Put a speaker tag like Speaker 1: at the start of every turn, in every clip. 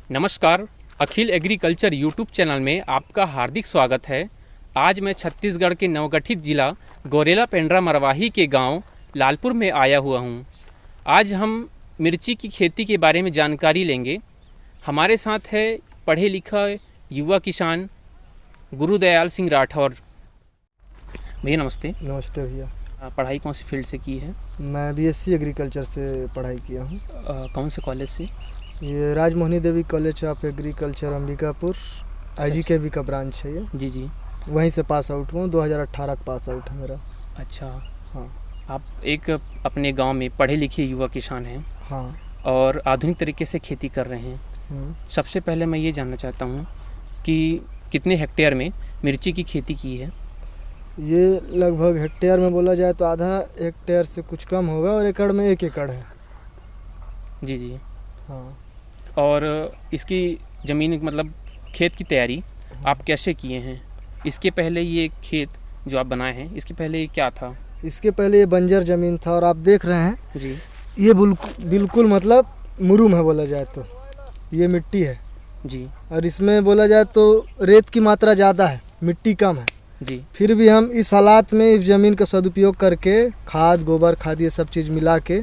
Speaker 1: नमस्कार, अखिल agriculture YouTube channel में आपका हार्दिक स्वागत है। आज मैं छत्तीसगढ़ के नवगठित जिला गौरेला पेंड्रा मरवाही के गांव लालपुर में आया हुआ हूं। आज हम मिर्ची की खेती के बारे में जानकारी लेंगे। हमारे साथ है पढ़े लिखा युवा किसान गुरुदयाल सिंह राठौर। भैया नमस्ते।
Speaker 2: नमस्ते भैया।
Speaker 1: पढ़ाई कौन सी फील्ड से की है?
Speaker 2: मैं बीएससी एग्रीकल्चर से पढ़ाई किया हूँ।
Speaker 1: कौन से कॉलेज से?
Speaker 2: ये Rajmohini Devi college of agriculture Ambikapur, IGKV का ब्रांच है ये।
Speaker 1: जी जी,
Speaker 2: वहीं से पास आउट हुआ। 2018 का पास आउट है मेरा।
Speaker 1: अच्छा
Speaker 2: हाँ
Speaker 1: आप एक अपने गांव में पढ़े लिखे युवा किसान हैं
Speaker 2: हाँ।
Speaker 1: और आधुनिक तरीके से खेती कर रहे हैं। सबसे पहले मैं ये जानना चाहता हूँ कि कितने हेक्टेयर में मिर्ची की खेती की है?
Speaker 2: ये लगभग हेक्टेयर में बोला जाए तो आधा हेक्टेयर से कुछ कम होगा और एकड़ में 1 एकड़ है।
Speaker 1: जी जी।
Speaker 2: हाँ।
Speaker 1: और इसकी ज़मीन मतलब खेत की तैयारी आप कैसे किए हैं? इसके पहले ये खेत जो आप बनाए हैं, इसके पहले ये क्या था?
Speaker 2: इसके पहले ये बंजर ज़मीन था और आप देख रहे हैं
Speaker 1: जी,
Speaker 2: ये बिल्कुल मतलब मुरुम है बोला जाए तो। ये मिट्टी है
Speaker 1: जी
Speaker 2: और इसमें बोला जाए तो रेत की मात्रा ज़्यादा है, मिट्टी कम है।
Speaker 1: जी।
Speaker 2: फिर भी हम इस हालात में इस ज़मीन का सदुपयोग करके खाद गोबर खाद ये सब चीज़ मिला के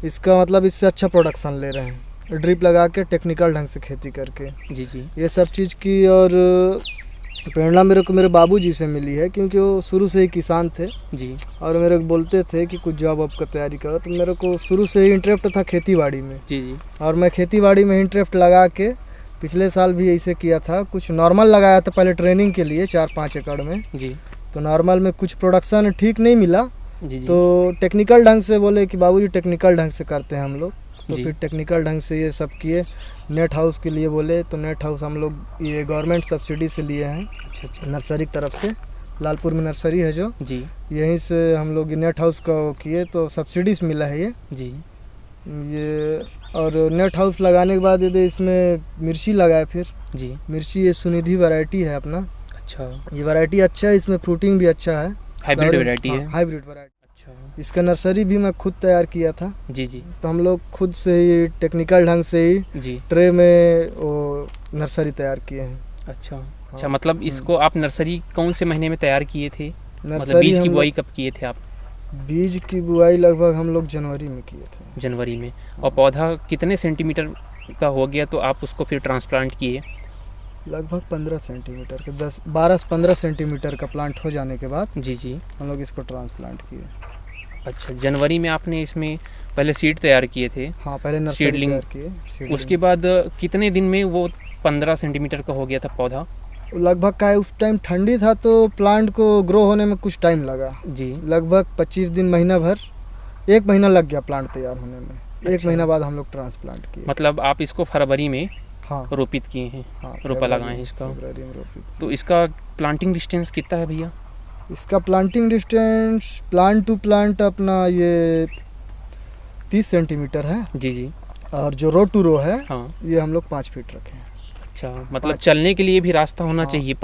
Speaker 2: इसका मतलब इससे अच्छा प्रोडक्शन ले रहे हैं, ड्रिप लगा के टेक्निकल ढंग से खेती करके।
Speaker 1: जी जी।
Speaker 2: ये सब चीज़ की और प्रेरणा मेरे को मेरे बाबूजी से मिली है, क्योंकि वो शुरू से ही किसान थे
Speaker 1: जी।
Speaker 2: और मेरे को बोलते थे कि कुछ जॉब वॉब का तैयारी करो। तो मेरे को शुरू से ही इंटरेस्ट था खेती बाड़ी में।
Speaker 1: जी जी।
Speaker 2: और मैं खेती बाड़ी में इंटरेस्ट लगा के पिछले साल भी ऐसे किया था। कुछ नॉर्मल लगाया था पहले ट्रेनिंग के लिए 4-5 एकड़ में।
Speaker 1: जी।
Speaker 2: तो नॉर्मल में कुछ प्रोडक्शन ठीक नहीं मिला।
Speaker 1: जी जी।
Speaker 2: तो टेक्निकल ढंग से बोले कि बाबूजी टेक्निकल ढंग से करते हैं हम लोग। तो
Speaker 1: जी।
Speaker 2: फिर टेक्निकल ढंग से ये सब किए। नेट हाउस के लिए बोले तो नेट हाउस हम लोग ये गवर्नमेंट सब्सिडी से लिए हैं।
Speaker 1: अच्छा अच्छा।
Speaker 2: नर्सरी की तरफ से, लालपुर में नर्सरी है जो,
Speaker 1: जी
Speaker 2: यहीं से हम लोग नेट हाउस का किए तो सब्सिडी से मिला है
Speaker 1: जी।
Speaker 2: ये। और नेट हाउस लगाने के बाद ये इसमें मिर्ची लगाए। फिर
Speaker 1: जी।
Speaker 2: मिर्ची ये सुनिधि वैरायटी है अपना।
Speaker 1: अच्छा,
Speaker 2: ये वैरायटी अच्छा है, इसमें फ्रूटिंग भी अच्छा है।
Speaker 1: हाइब्रिड वैरायटी है?
Speaker 2: Hybrid variety.
Speaker 1: अच्छा।
Speaker 2: इसका नर्सरी भी मैं खुद तैयार किया था।
Speaker 1: जी जी।
Speaker 2: तो हम लोग खुद से ही टेक्निकल ढंग से ही
Speaker 1: जी।
Speaker 2: ट्रे में वो नर्सरी तैयार किए हैं।
Speaker 1: अच्छा अच्छा। मतलब इसको आप नर्सरी कौन से महीने में तैयार किए थे? मतलब
Speaker 2: नर्सरी
Speaker 1: बीज की
Speaker 2: हम
Speaker 1: बुआई कब किए थे आप?
Speaker 2: बीज की बुआई लगभग हम लोग जनवरी में किए थे।
Speaker 1: जनवरी में। और पौधा कितने सेंटीमीटर का हो गया तो आप उसको फिर ट्रांसप्लांट किए?
Speaker 2: लगभग 15 सेंटीमीटर के 12 से 15 सेंटीमीटर का प्लांट हो जाने के बाद
Speaker 1: जी जी।
Speaker 2: हम लोग इसको ट्रांसप्लांट किए।
Speaker 1: अच्छा, जनवरी में आपने इसमें पहले सीड तैयार किए थे?
Speaker 2: हाँ, पहले नर्सरी
Speaker 1: सीडलिंग
Speaker 2: तैयार किए। सीडलिंग।
Speaker 1: उसके बाद कितने दिन में वो 15 सेंटीमीटर का हो गया था पौधा?
Speaker 2: लगभग का उस टाइम ठंडी था तो प्लांट को ग्रो होने में कुछ टाइम लगा।
Speaker 1: जी।
Speaker 2: लगभग 25 दिन, महीना भर, 1 महीना लग गया प्लांट तैयार होने में।
Speaker 1: अच्छा।
Speaker 2: 1 महीना बाद हम लोग ट्रांसप्लांट किए।
Speaker 1: मतलब आप इसको फरवरी में
Speaker 2: हाँ
Speaker 1: रोपित किए हैं?
Speaker 2: हाँ,
Speaker 1: रोपा लगाए हैं इसका।
Speaker 2: फरवरी में रोपित।
Speaker 1: तो इसका प्लांटिंग डिस्टेंस कितना है भैया?
Speaker 2: इसका planting distance plant to plant अपना ये 30 सेंटीमीटर है।
Speaker 1: जी जी।
Speaker 2: और जो रो टू रो है
Speaker 1: हाँ।
Speaker 2: ये हम लोग 5 फीट रखे हैं।
Speaker 1: अच्छा, मतलब चलने के लिए भी रास्ता होना
Speaker 2: हाँ।
Speaker 1: चाहिए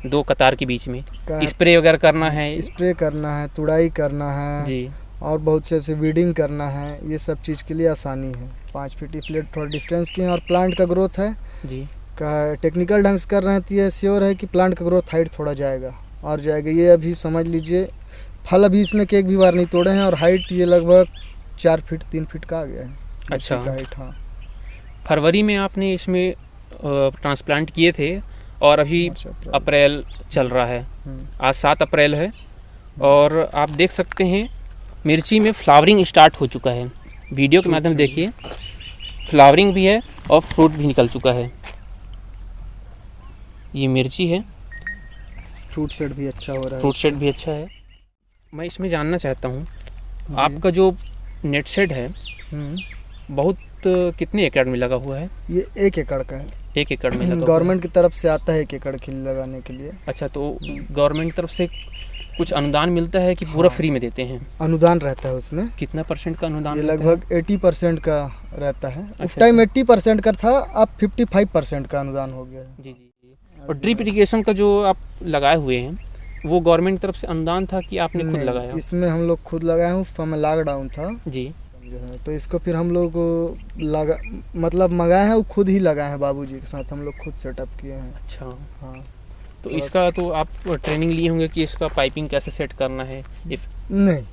Speaker 1: 2 कतार के बीच में।
Speaker 2: का-
Speaker 1: स्प्रे वगैरह करना है?
Speaker 2: स्प्रे करना है, तुड़ाई करना है
Speaker 1: जी
Speaker 2: और बहुत से ऐसे वीडिंग करना है। ये सब चीज़ के लिए आसानी है। 5 फीट इसलिए थोड़ा डिस्टेंस की है। और प्लांट का ग्रोथ है
Speaker 1: जी।
Speaker 2: का टेक्निकल ढंग से कर रहे हैं तो ये श्योर है कि प्लांट का ग्रोथ हाइट थोड़ा जाएगा और जाएगा। ये अभी समझ लीजिए फल अभी इसमें एक भी बार नहीं तोड़े हैं और हाइट ये लगभग 4 फीट 3 फीट का आ गया है।
Speaker 1: अच्छा।
Speaker 2: हाइट। हाँ,
Speaker 1: फरवरी में आपने इसमें ट्रांसप्लांट किए थे और अभी अप्रैल चल रहा है। आज 7 अप्रैल है और आप देख सकते हैं मिर्ची में फ्लावरिंग स्टार्ट हो चुका है। वीडियो के माध्यम देखिए, फ्लावरिंग भी है और फ्रूट भी निकल चुका है। ये मिर्ची है।
Speaker 2: फ्रूट सेट भी अच्छा हो रहा है।
Speaker 1: फ्रूट सेट भी अच्छा है। मैं इसमें जानना चाहता हूँ आपका जो नेट सेट है बहुत कितने एकड़ में लगा हुआ है?
Speaker 2: ये 1 एकड़ का है।
Speaker 1: 1 एकड़ में लगा हुआ है।
Speaker 2: गवर्नमेंट की तरफ से आता है 1 एकड़ के लिए लगाने के लिए।
Speaker 1: अच्छा, तो गवर्नमेंट की तरफ से कुछ अनुदान मिलता है कि पूरा फ्री में देते हैं?
Speaker 2: अनुदान रहता है उसमें।
Speaker 1: कितना % का अनुदान
Speaker 2: ये
Speaker 1: रहता है?
Speaker 2: लगभग 80% का रहता है। उस
Speaker 1: अच्छा,
Speaker 2: टाइम 80% का था, अब 55% का अनुदान हो गया है।
Speaker 1: जी जी जी। और ड्रिप इरिगेशन का जो आप लगाए हुए हैं वो गवर्नमेंट की तरफ से अनुदान था कि आपने खुद
Speaker 2: नहीं,
Speaker 1: लगाया?
Speaker 2: इसमें हम लोग खुद लगाए हैं। उस समय लॉकडाउन था
Speaker 1: जी।
Speaker 2: जो है तो इसको फिर हम लोग लगा मतलब मंगाए हैं, वो खुद ही लगाए हैं, बाबूजी के साथ हम लोग खुद सेटअप किए हैं।
Speaker 1: अच्छा,
Speaker 2: हाँ।
Speaker 1: तो
Speaker 2: थोड़ा-
Speaker 1: इसका तो आप ट्रेनिंग लिए होंगे कि इसका पाइपिंग कैसे सेट करना है।
Speaker 2: नहीं,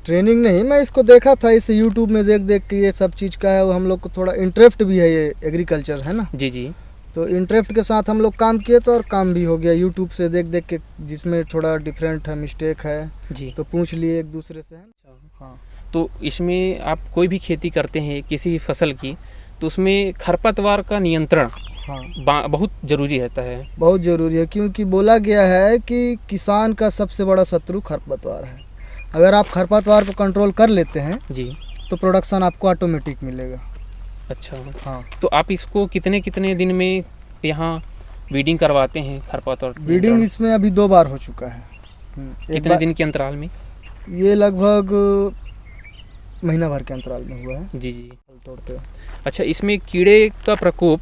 Speaker 2: ट्रेनिंग नहीं, मैं इसको देखा था, इसे यूट्यूब में देख देख के ये सब चीज़ का है, वो हम लोग को थोड़ा इंटरेस्ट भी है, ये एग्रीकल्चर है ना,
Speaker 1: जी जी।
Speaker 2: तो इंटरेस्ट के साथ हम लोग काम किए तो और काम भी हो गया यूट्यूब से देख देख के, जिसमें थोड़ा डिफरेंट है, मिस्टेक है
Speaker 1: जी।
Speaker 2: तो पूछ लिए एक दूसरे से, है ना। हाँ।
Speaker 1: तो इसमें आप कोई भी खेती करते हैं किसी भी फसल की, तो उसमें खरपतवार का नियंत्रण
Speaker 2: हाँ
Speaker 1: बहुत ज़रूरी रहता है।
Speaker 2: बहुत ज़रूरी है, क्योंकि बोला गया है कि किसान का सबसे बड़ा शत्रु खरपतवार है। अगर आप खरपतवार को कंट्रोल कर लेते हैं
Speaker 1: जी।
Speaker 2: तो प्रोडक्शन आपको ऑटोमेटिक मिलेगा।
Speaker 1: अच्छा,
Speaker 2: हाँ।
Speaker 1: तो आप इसको कितने कितने दिन में यहाँ वीडिंग करवाते हैं खरपतवार
Speaker 2: वीडिंग
Speaker 1: नियंत्रण?
Speaker 2: इसमें अभी 2 बार हो चुका है। एक
Speaker 1: कितने
Speaker 2: बार
Speaker 1: दिन के अंतराल में?
Speaker 2: ये लगभग महीना भर के अंतराल में हुआ है।
Speaker 1: जी जी।
Speaker 2: तोड़ते हैं।
Speaker 1: अच्छा, इसमें कीड़े का प्रकोप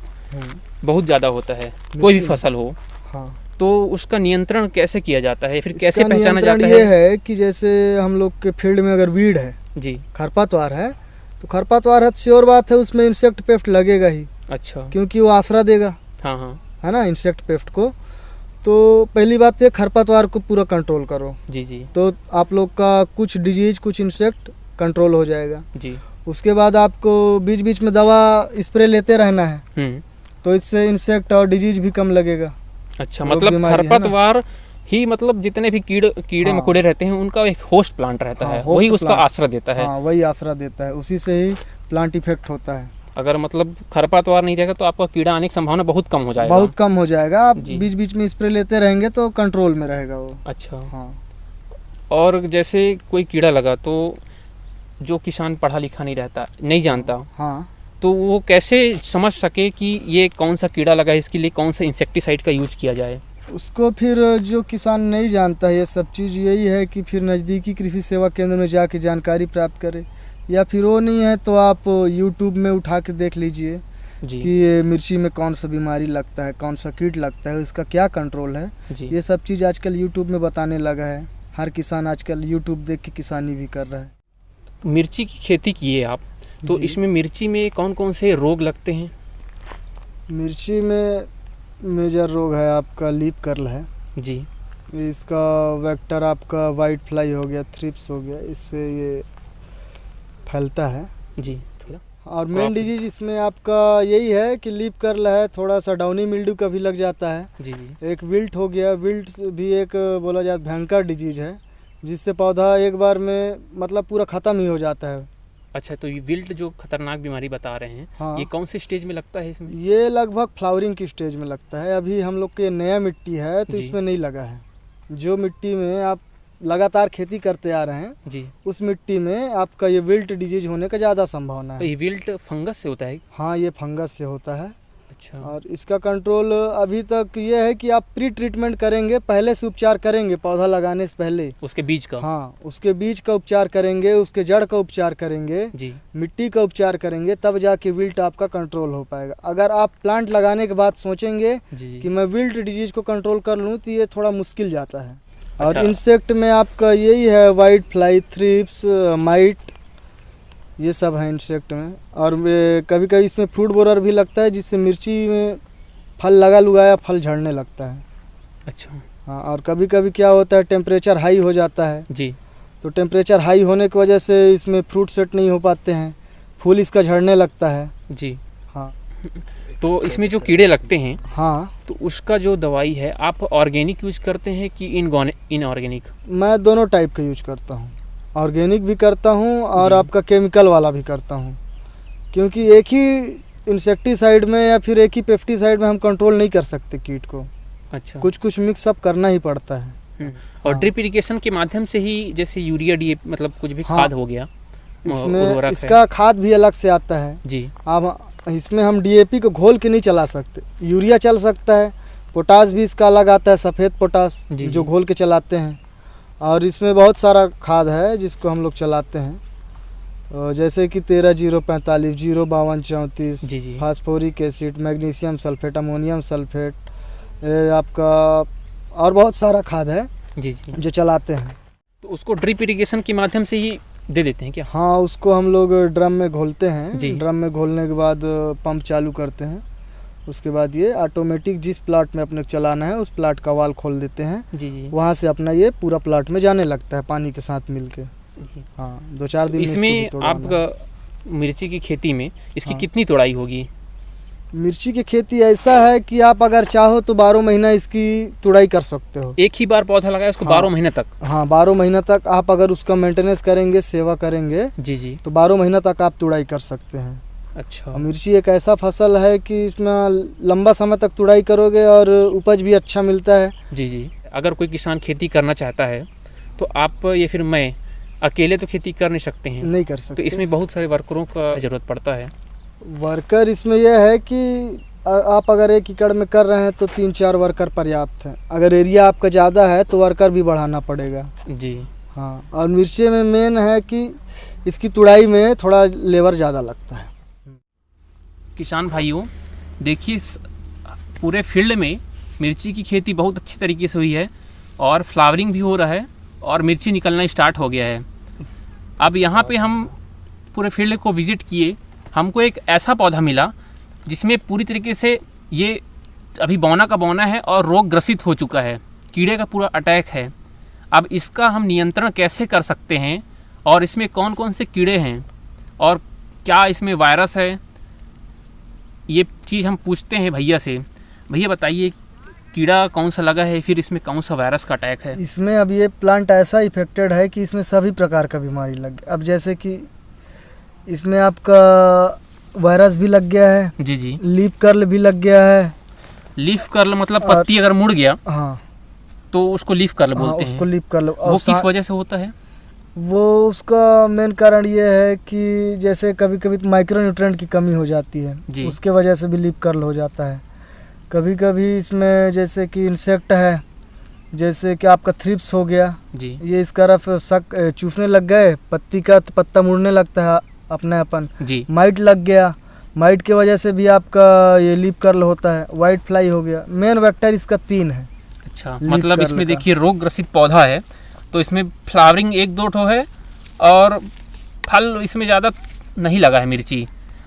Speaker 1: बहुत ज़्यादा होता है, कोई भी
Speaker 2: मिर्ची-
Speaker 1: फसल हो,
Speaker 2: हाँ।
Speaker 1: तो उसका नियंत्रण कैसे किया जाता है, फिर कैसे
Speaker 2: इसका
Speaker 1: पहचाना
Speaker 2: नियंत्रण
Speaker 1: जाता
Speaker 2: ये
Speaker 1: है?
Speaker 2: है कि जैसे हम लोग के फील्ड में अगर वीड है,
Speaker 1: जी।
Speaker 2: खरपतवार है, तो खरपतवार है तो श्योर बात है उसमें इंसेक्ट पेस्ट लगेगा ही,
Speaker 1: अच्छा।
Speaker 2: क्योंकि वो आसरा देगा,
Speaker 1: हाँ हाँ।
Speaker 2: है ना, इंसेक्ट पेस्ट को। तो पहली बात ये खरपतवार को पूरा कंट्रोल करो,
Speaker 1: जी जी।
Speaker 2: तो आप लोग का कुछ डिजीज कुछ इंसेक्ट कंट्रोल हो जाएगा।
Speaker 1: जी।
Speaker 2: उसके बाद आपको बीच बीच में दवा स्प्रे लेते रहना है, तो इससे इंसेक्ट और डिजीज भी कम लगेगा।
Speaker 1: अच्छा,
Speaker 2: रोग
Speaker 1: मतलब
Speaker 2: बीमारी है ना।
Speaker 1: खरपतवार ही मतलब जितने भी कीड़े
Speaker 2: हाँ।
Speaker 1: मकोड़े रहते हैं उनका एक होस्ट प्लांट रहता
Speaker 2: हाँ,
Speaker 1: है,
Speaker 2: host
Speaker 1: वही उसका
Speaker 2: plant।
Speaker 1: आश्रय देता है।
Speaker 2: हाँ, वही आसरा देता है, उसी से ही प्लांट इफेक्ट होता है।
Speaker 1: अगर मतलब खरपतवार नहीं रहेगा तो आपका कीड़ा आने की संभावना बहुत कम हो जाएगा।
Speaker 2: बहुत कम हो जाएगा, आप
Speaker 1: जी।
Speaker 2: बीच बीच में स्प्रे लेते रहेंगे तो कंट्रोल में रहेगा वो।
Speaker 1: अच्छा।
Speaker 2: हाँ।
Speaker 1: और जैसे कोई कीड़ा लगा तो जो किसान पढ़ा लिखा नहीं रहता, नहीं जानता,
Speaker 2: हाँ,
Speaker 1: तो वो कैसे समझ सके कि ये कौन सा कीड़ा लगा है, इसके लिए कौन सा इंसेक्टिसाइड का यूज किया जाए?
Speaker 2: उसको फिर जो किसान नहीं जानता है ये सब चीज़, यही है कि फिर नज़दीकी कृषि सेवा केंद्र में जाके जानकारी प्राप्त करे, या फिर वो नहीं है तो आप यूट्यूब में उठा के देख लीजिए
Speaker 1: जी
Speaker 2: कि ये मिर्ची में कौन सा बीमारी लगता है, कौन सा कीट लगता है, इसका क्या कंट्रोल है।
Speaker 1: जी।
Speaker 2: ये सब चीज़ आजकल यूट्यूब में बताने लगा है, हर किसान आजकल यूट्यूब देख के किसानी भी कर रहा है।
Speaker 1: मिर्ची की खेती की है आप, तो
Speaker 2: जी।
Speaker 1: इसमें मिर्ची में कौन कौन से रोग लगते हैं?
Speaker 2: मिर्ची में मेजर रोग है आपका लीफ कर्ल है,
Speaker 1: जी।
Speaker 2: इसका वेक्टर आपका वाइट फ्लाई हो गया, थ्रिप्स हो गया, इससे ये फैलता है।
Speaker 1: जी थोड़ा।
Speaker 2: और मेन डिजीज इसमें आपका यही है कि लीफ कर्ल है, थोड़ा सा डाउनी मिल्ड्यू का भी लग जाता है।
Speaker 1: जी जी।
Speaker 2: एक विल्ट हो गया, विल्ट भी एक बोला जाता भयंकर डिजीज है, जिससे पौधा एक बार में मतलब पूरा ख़त्म ही हो जाता है।
Speaker 1: अच्छा, तो ये विल्ट जो खतरनाक बीमारी बता रहे हैं,
Speaker 2: हाँ।
Speaker 1: ये कौन से स्टेज में लगता है इसमें?
Speaker 2: ये लगभग फ्लावरिंग की स्टेज में लगता है, अभी हम लोग के नया मिट्टी है तो
Speaker 1: जी।
Speaker 2: इसमें नहीं लगा है। जो मिट्टी में आप लगातार खेती करते आ रहे हैं
Speaker 1: जी।
Speaker 2: उस मिट्टी में आपका ये विल्ट डिजीज होने का ज़्यादा संभावना
Speaker 1: तो
Speaker 2: है।
Speaker 1: ये विल्ट फंगस से होता है?
Speaker 2: हाँ, ये फंगस से होता है।
Speaker 1: अच्छा।
Speaker 2: और इसका कंट्रोल अभी तक ये है कि आप प्री ट्रीटमेंट करेंगे, पहले से उपचार करेंगे पौधा लगाने से पहले।
Speaker 1: उसके बीज का?
Speaker 2: हाँ, उसके बीज का उपचार करेंगे, उसके जड़ का उपचार करेंगे,
Speaker 1: जी।
Speaker 2: मिट्टी का उपचार करेंगे, तब जाके विल्ट आपका कंट्रोल हो पाएगा। अगर आप प्लांट लगाने के बाद सोचेंगे
Speaker 1: जी
Speaker 2: कि मैं विल्ट डिजीज को कंट्रोल कर लूँ तो ये थोड़ा मुश्किल जाता है। और
Speaker 1: अच्छा।
Speaker 2: इंसेक्ट में आपका यही है वाइट फ्लाई, थ्रिप्स, माइट, ये सब है इंसेक्ट में। और कभी कभी इसमें फ्रूट बोरर भी लगता है, जिससे मिर्ची में फल लगा लुगाया फल झड़ने लगता है।
Speaker 1: अच्छा।
Speaker 2: हाँ, और कभी कभी क्या होता है टेम्परेचर हाई हो जाता है,
Speaker 1: जी।
Speaker 2: तो टेम्परेचर हाई होने की वजह से इसमें फ्रूट सेट नहीं हो पाते हैं, फूल इसका झड़ने लगता है।
Speaker 1: जी।
Speaker 2: हाँ।
Speaker 1: तो इसमें जो कीड़े लगते हैं,
Speaker 2: हाँ,
Speaker 1: तो उसका जो दवाई है आप ऑर्गेनिक यूज करते हैं कि इनऑर्गेनिक?
Speaker 2: मैं दोनों टाइप का यूज करता हूँ, ऑर्गेनिक भी करता हूँ और
Speaker 1: जी।
Speaker 2: आपका केमिकल वाला भी करता हूँ, क्योंकि एक ही इंसेक्टिसाइड में या फिर एक ही पेस्टिसाइड में हम कंट्रोल नहीं कर सकते कीट को,
Speaker 1: अच्छा।
Speaker 2: कुछ कुछ मिक्स अप करना ही पड़ता है।
Speaker 1: और
Speaker 2: हाँ।
Speaker 1: ड्रिप इरिगेशन के माध्यम से ही, जैसे यूरिया डीएपी मतलब कुछ भी
Speaker 2: हाँ।
Speaker 1: खाद हो गया,
Speaker 2: इसमें
Speaker 1: उर्वरक है।
Speaker 2: इसका खाद भी अलग से आता है।
Speaker 1: जी।
Speaker 2: अब इसमें हम डीएपी को घोल के नहीं चला सकते, यूरिया चल सकता है, पोटास भी इसका अलग आता है, सफ़ेद पोटास
Speaker 1: जी,
Speaker 2: जो
Speaker 1: जी।
Speaker 2: घोल के चलाते हैं। और इसमें बहुत सारा खाद है जिसको हम लोग चलाते हैं, जैसे कि 13-0-45, 0-52-34,
Speaker 1: जी जी।
Speaker 2: Phosphoric acid, magnesium sulphate, ammonium sulphate, आपका और बहुत सारा खाद है
Speaker 1: जी जी।
Speaker 2: जो चलाते हैं।
Speaker 1: तो उसको ड्रिप इरिगेशन के माध्यम से ही दे देते हैं क्या?
Speaker 2: हाँ, उसको हम लोग ड्रम में घोलते
Speaker 1: जी।
Speaker 2: हैं। ड्रम में घोलने के बाद पंप चालू करते हैं। उसके बाद ये ऑटोमेटिक जिस प्लाट में अपने को चलाना है उस प्लाट का वाल खोल देते हैं।
Speaker 1: जी जी।
Speaker 2: वहाँ से अपना ये पूरा प्लाट में जाने लगता है पानी के साथ मिलके।
Speaker 1: जी।
Speaker 2: हाँ, 2-4 दिन में इसको भी
Speaker 1: इसमें
Speaker 2: तोड़वाना है।
Speaker 1: आप मिर्ची की खेती में इसकी
Speaker 2: हाँ।
Speaker 1: कितनी तोड़ाई होगी?
Speaker 2: मिर्ची की खेती ऐसा है कि आप अगर चाहो तो 12 महीना इसकी तुड़ाई कर सकते हो।
Speaker 1: एक ही बार पौधा लगाया उसको
Speaker 2: हाँ।
Speaker 1: 12 महीने तक?
Speaker 2: हाँ, 12 महीना तक आप अगर उसका मेंटेनेंस करेंगे, सेवा करेंगे,
Speaker 1: जी जी।
Speaker 2: तो 12 महीना तक आप तुड़ाई कर सकते हैं।
Speaker 1: अच्छा।
Speaker 2: और मिर्ची एक ऐसा फसल है कि इसमें लंबा समय तक तुड़ाई करोगे और उपज भी अच्छा मिलता है।
Speaker 1: जी जी। अगर कोई किसान खेती करना चाहता है तो आप या फिर मैं अकेले तो खेती कर नहीं सकते हैं,
Speaker 2: नहीं कर
Speaker 1: तो
Speaker 2: सकते।
Speaker 1: इसमें बहुत सारे वर्करों का ज़रूरत पड़ता है।
Speaker 2: वर्कर इसमें यह है कि आप अगर 1 एकड़ में कर रहे हैं तो 3-4 वर्कर पर्याप्त हैं। अगर एरिया आपका ज़्यादा है तो वर्कर भी बढ़ाना पड़ेगा।
Speaker 1: जी।
Speaker 2: हाँ, और मिर्ची में मेन है कि इसकी तुड़ाई में थोड़ा लेबर ज़्यादा लगता है।
Speaker 1: किसान भाइयों, देखिए पूरे फील्ड में मिर्ची की खेती बहुत अच्छी तरीके से हुई है और फ्लावरिंग भी हो रहा है और मिर्ची निकलना स्टार्ट हो गया है। अब यहाँ पे हम पूरे फील्ड को विज़िट किए, हमको एक ऐसा पौधा मिला जिसमें पूरी तरीके से ये अभी बौना का बौना है और रोग ग्रसित हो चुका है, कीड़े का पूरा अटैक है। अब इसका हम नियंत्रण कैसे कर सकते हैं और इसमें कौन कौन से कीड़े हैं और क्या इसमें वायरस है, ये चीज़ हम पूछते हैं भैया से। भैया बताइए, कीड़ा कौन सा लगा है, फिर इसमें कौन सा वायरस का अटैक है?
Speaker 2: इसमें अब ये प्लांट ऐसा इफेक्टेड है कि इसमें सभी प्रकार का बीमारी लग गया। अब जैसे कि इसमें आपका वायरस भी लग गया है,
Speaker 1: जी जी।
Speaker 2: लीफ कर्ल भी लग गया है।
Speaker 1: लीफ कर्ल मतलब पत्ती अगर मुड़ गया
Speaker 2: हाँ,
Speaker 1: तो उसको लीफ कर्ल
Speaker 2: हाँ,
Speaker 1: बोलते
Speaker 2: उसको
Speaker 1: हैं।
Speaker 2: Leaf curl.
Speaker 1: वो किस वजह से होता है?
Speaker 2: वो उसका मेन कारण ये है कि जैसे कभी कभी माइक्रो न्यूट्रिएंट की कमी हो जाती है,
Speaker 1: जी।
Speaker 2: उसके वजह से भी लीफ कर्ल हो जाता है। कभी कभी इसमें जैसे कि इंसेक्ट है, जैसे कि आपका थ्रिप्स हो गया,
Speaker 1: जी
Speaker 2: ये इस तरफ चूसने लग गए, पत्ती का पत्ता मुड़ने लगता है अपने अपन।
Speaker 1: जी।
Speaker 2: माइट लग गया, माइट की वजह से भी आपका ये लीफ कर्ल होता है। वाइट फ्लाई हो गया। मेन वेक्टर इसका 3 है।
Speaker 1: अच्छा,
Speaker 2: लीफ
Speaker 1: मतलब
Speaker 2: कर्ल
Speaker 1: इसमें
Speaker 2: का।
Speaker 1: देखिए रोग ग्रसित पौधा है तो इसमें फ्लावरिंग 1-2 ठो है और फल इसमें ज़्यादा नहीं लगा है मिर्ची।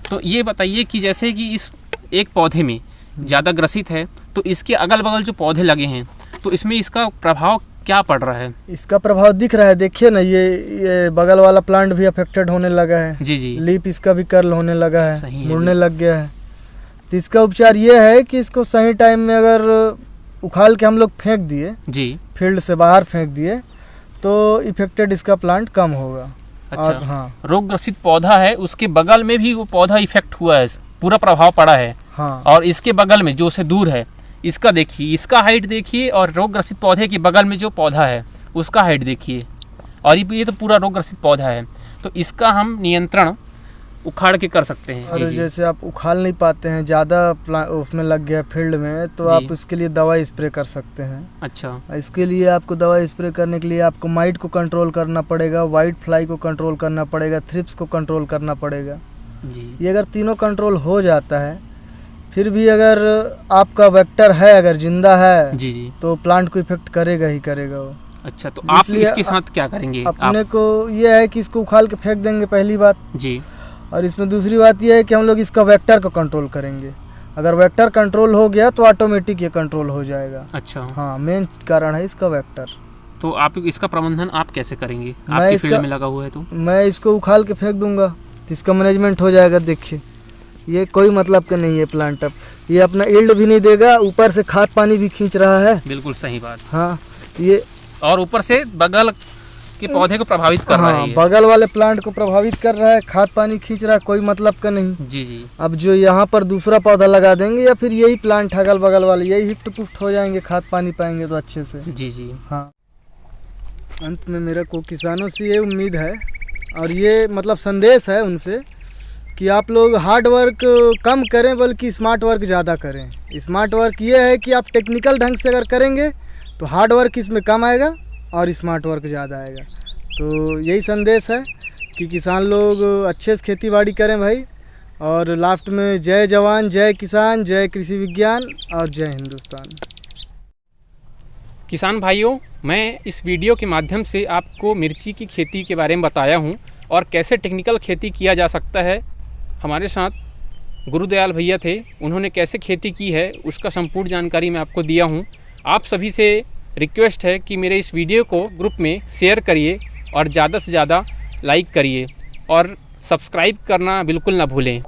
Speaker 1: तो ये बताइए कि जैसे कि इस एक पौधे में ज़्यादा ग्रसित है तो इसके अगल बगल जो पौधे लगे हैं तो इसमें इसका प्रभाव क्या पड़ रहा है?
Speaker 2: इसका प्रभाव दिख रहा है, देखिए ना, ये बगल वाला प्लांट भी अफेक्टेड होने लगा है।
Speaker 1: जी जी।
Speaker 2: लीफ इसका भी कर्ल होने लगा
Speaker 1: सही
Speaker 2: है,
Speaker 1: है
Speaker 2: मुड़ने
Speaker 1: जी।
Speaker 2: लग गया है। तो इसका उपचार ये है कि इसको सही टाइम में अगर उखाड़ के हम लोग फेंक दिए,
Speaker 1: जी।
Speaker 2: फील्ड से बाहर फेंक दिए, तो इफेक्टेड इसका प्लांट कम होगा।
Speaker 1: अच्छा।
Speaker 2: और हाँ,
Speaker 1: रोग ग्रसित पौधा है उसके बगल में भी वो पौधा इफेक्ट हुआ है, पूरा प्रभाव पड़ा है।
Speaker 2: हाँ,
Speaker 1: और इसके बगल में जो से दूर है इसका देखिए, इसका हाइट देखिए और रोग ग्रसित पौधे के बगल में जो पौधा है उसका हाइट देखिए, और ये तो पूरा रोग ग्रसित पौधा है। तो इसका हम नियंत्रण उखाड़ के कर सकते हैं।
Speaker 2: और
Speaker 1: जी जी।
Speaker 2: जैसे आप उखाड़ नहीं पाते हैं, ज़्यादा उसमें लग गया फील्ड में, तो
Speaker 1: जी।
Speaker 2: आप इसके लिए दवाई स्प्रे कर सकते हैं।
Speaker 1: अच्छा।
Speaker 2: इसके लिए आपको दवाई स्प्रे करने के लिए आपको माइट को कंट्रोल करना पड़ेगा, वाइट फ्लाई को कंट्रोल करना पड़ेगा, थ्रिप्स को कंट्रोल करना पड़ेगा।
Speaker 1: जी
Speaker 2: ये अगर तीनों कंट्रोल हो जाता है, फिर भी अगर आपका वेक्टर है, अगर जिंदा है,
Speaker 1: जी जी।
Speaker 2: तो प्लांट को इफेक्ट करेगा ही करेगा वो।
Speaker 1: अच्छा, तो आप
Speaker 2: इसलिए
Speaker 1: इसके साथ क्या करेंगे?
Speaker 2: अपने को ये है कि इसको उखाड़ के फेंक देंगे, पहली बात।
Speaker 1: जी।
Speaker 2: और इसमें दूसरी बात ये है कि हम लोग इसका वेक्टर को कंट्रोल करेंगे। अगर वेक्टर कंट्रोल हो गया तो ऑटोमेटिक ये कंट्रोल हो जाएगा।
Speaker 1: अच्छा।
Speaker 2: हाँ, मेन कारण है इसका वेक्टर।
Speaker 1: तो आप इसका प्रबंधन आप कैसे करेंगे?
Speaker 2: मैं
Speaker 1: आपकी
Speaker 2: इसका-
Speaker 1: फील्ड में लगा हुआ है तो?
Speaker 2: मैं इसको उखाड़ के फेंक दूंगा, तो इसका मैनेजमेंट हो जाएगा। देखिए, ये कोई मतलब का नहीं है प्लांट। अब ये अपना ईल्ड भी नहीं देगा, ऊपर से खाद पानी भी खींच रहा है।
Speaker 1: बिल्कुल सही बात।
Speaker 2: हाँ, ये
Speaker 1: और ऊपर से बगल के पौधे को प्रभावित कर रहा है
Speaker 2: हाँ,
Speaker 1: ये।
Speaker 2: बगल वाले प्लांट को प्रभावित कर रहा है, खाद पानी खींच रहा है, कोई मतलब का नहीं।
Speaker 1: जी जी।
Speaker 2: अब जो यहाँ पर दूसरा पौधा लगा देंगे या फिर यही प्लांट अगल बगल वाले यही हिफ्ट पुफ्ट हो जाएंगे, खाद पानी पाएंगे तो अच्छे से।
Speaker 1: जी जी।
Speaker 2: हाँ, अंत में मेरा को किसानों से ये उम्मीद है और ये मतलब संदेश है उनसे कि आप लोग हार्ड वर्क कम करें बल्कि स्मार्ट वर्क ज़्यादा करें। स्मार्ट वर्क ये है कि आप टेक्निकल ढंग से अगर करेंगे तो हार्ड वर्क इसमें कम आएगा और स्मार्ट वर्क ज़्यादा आएगा। तो यही संदेश है कि किसान लोग अच्छे से खेती बाड़ी करें भाई। और लास्ट में जय जवान, जय किसान, जय कृषि विज्ञान और जय हिंदुस्तान।
Speaker 1: किसान भाइयों, मैं इस वीडियो के माध्यम से आपको मिर्ची की खेती के बारे में बताया हूँ और कैसे टेक्निकल खेती किया जा सकता है। हमारे साथ गुरुदयाल भैया थे, उन्होंने कैसे खेती की है उसका संपूर्ण जानकारी मैं आपको दिया हूँ। आप सभी से रिक्वेस्ट है कि मेरे इस वीडियो को ग्रुप में शेयर करिए और ज़्यादा से ज़्यादा लाइक करिए और सब्सक्राइब करना बिल्कुल ना भूलें।